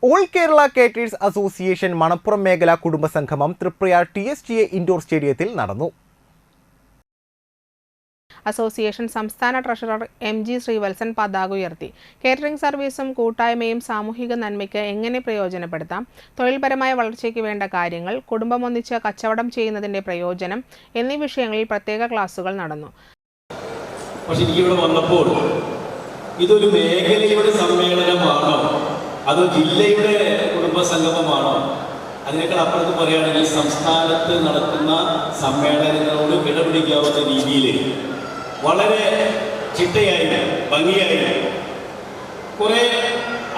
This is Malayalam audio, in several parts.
ഓൾ കേരള കേറ്റേഴ്സ് അസോസിയേഷൻ മണപ്പുറം മേഖല കുടുംബസംഗമം തൃപ്രയാർ TSTA ഇൻഡോർ സ്റ്റേഡിയത്തിൽ നടന്നു. അസോസിയേഷൻ സംസ്ഥാന ട്രഷറർ MG ശ്രീവത്സൻ പതാക ഉയർത്തി. കേറ്ററിംഗ് സർവീസും കൂട്ടായ്മയും സാമൂഹിക നന്മയ്ക്ക് എങ്ങനെ പ്രയോജനപ്പെടുത്താം, തൊഴിൽപരമായ വളർച്ചയ്ക്ക് വേണ്ട കാര്യങ്ങൾ, കുടുംബമൊന്നിച്ച് കച്ചവടം ചെയ്യുന്നതിന്റെ പ്രയോജനം എന്നീ വിഷയങ്ങളിൽ പ്രത്യേക ക്ലാസുകൾ നടന്നു. പക്ഷേ ഇവിടെ വന്നപ്പോൾ ഇതൊരു മേഖലയുടെ സമ്മേളനമാണോ അതോ ജില്ലയുടെ കുടുംബസംഗമമാണോ? അതിനേക്കാൾ അപ്പുറത്ത് പറയുകയാണെങ്കിൽ സംസ്ഥാനത്ത് നടത്തുന്ന സമ്മേളനങ്ങളോട് ഇടപിടിക്കാവുന്ന രീതിയിൽ വളരെ ചിട്ടയായി ഭംഗിയായി കുറേ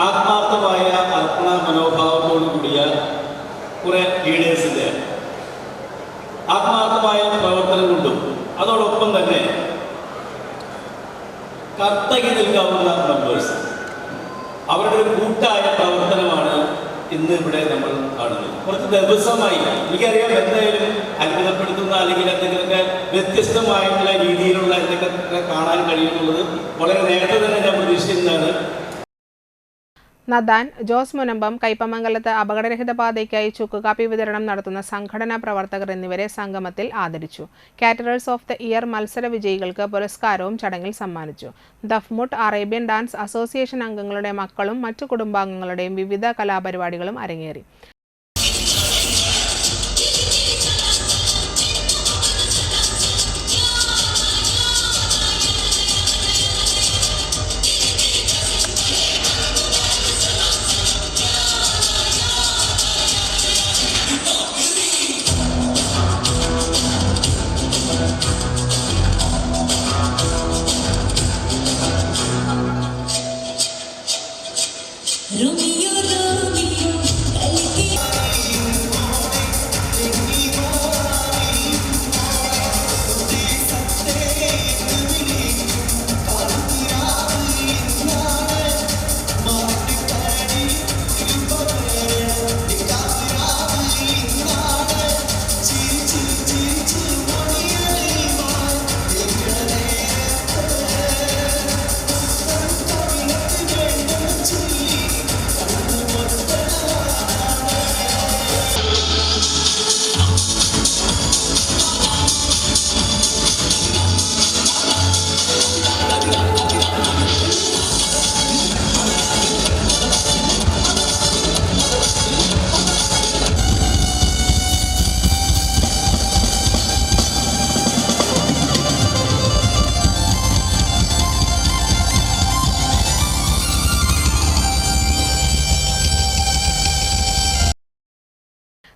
ആത്മാർത്ഥമായ അർപ്പണ മനോഭാവത്തോടു കൂടിയ കുറേ ലീഡേഴ്സിൻ്റെ ആത്മാർത്ഥമായ പ്രവർത്തനം കൊണ്ടും അതോടൊപ്പം തന്നെ കർത്തകി നിൽക്കാവുന്ന മെമ്പേഴ്സ് അവരുടെ ഒരു കൂട്ടായ പ്രവർത്തനമാണ് ഇന്ന് ഇവിടെ നമ്മൾ കാണുന്നത്. കുറച്ച് ദിവസമായി എനിക്കറിയാം എന്തായാലും അത്ഭുതപ്പെടുത്തുന്ന അല്ലെങ്കിൽ എന്തെങ്കിലുമൊക്കെ വ്യത്യസ്തമായിട്ടുള്ള രീതിയിലുള്ള എന്തൊക്കെ കാണാൻ കഴിയുന്നുള്ളത് വളരെ നേരത്തെ തന്നെ ഞാൻ പ്രതീക്ഷിക്കുന്നതാണ്. നദാൻ, ജോസ് മുനമ്പം, കയ്പമംഗലത്ത് അപകടരഹിത പാതയ്ക്കായി ചുക്കുകാപ്പി വിതരണം നടത്തുന്ന സംഘടനാ പ്രവർത്തകർ എന്നിവരെ സംഗമത്തിൽ ആദരിച്ചു. കാറ്ററേഴ്സ് ഓഫ് ദ ഇയർ മത്സര വിജയികൾക്ക് പുരസ്കാരവും ചടങ്ങിൽ സമ്മാനിച്ചു. ദഫ്മുട്ട്, അറേബ്യൻ ഡാൻസ് അസോസിയേഷൻ അംഗങ്ങളുടെ മക്കളും മറ്റു കുടുംബാംഗങ്ങളുടെയും വിവിധ കലാപരിപാടികളും അരങ്ങേറി.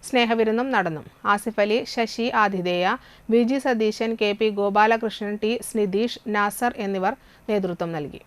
സ്നേഹവിരുന്നും നടന്നു. ആസിഫ് അലി, ശശി ആതിഥേയ, VG Satheesan, KP Gopalakrishnan, T സ്നിതീഷ്, Nasar എന്നിവർ നേതൃത്വം നൽകി.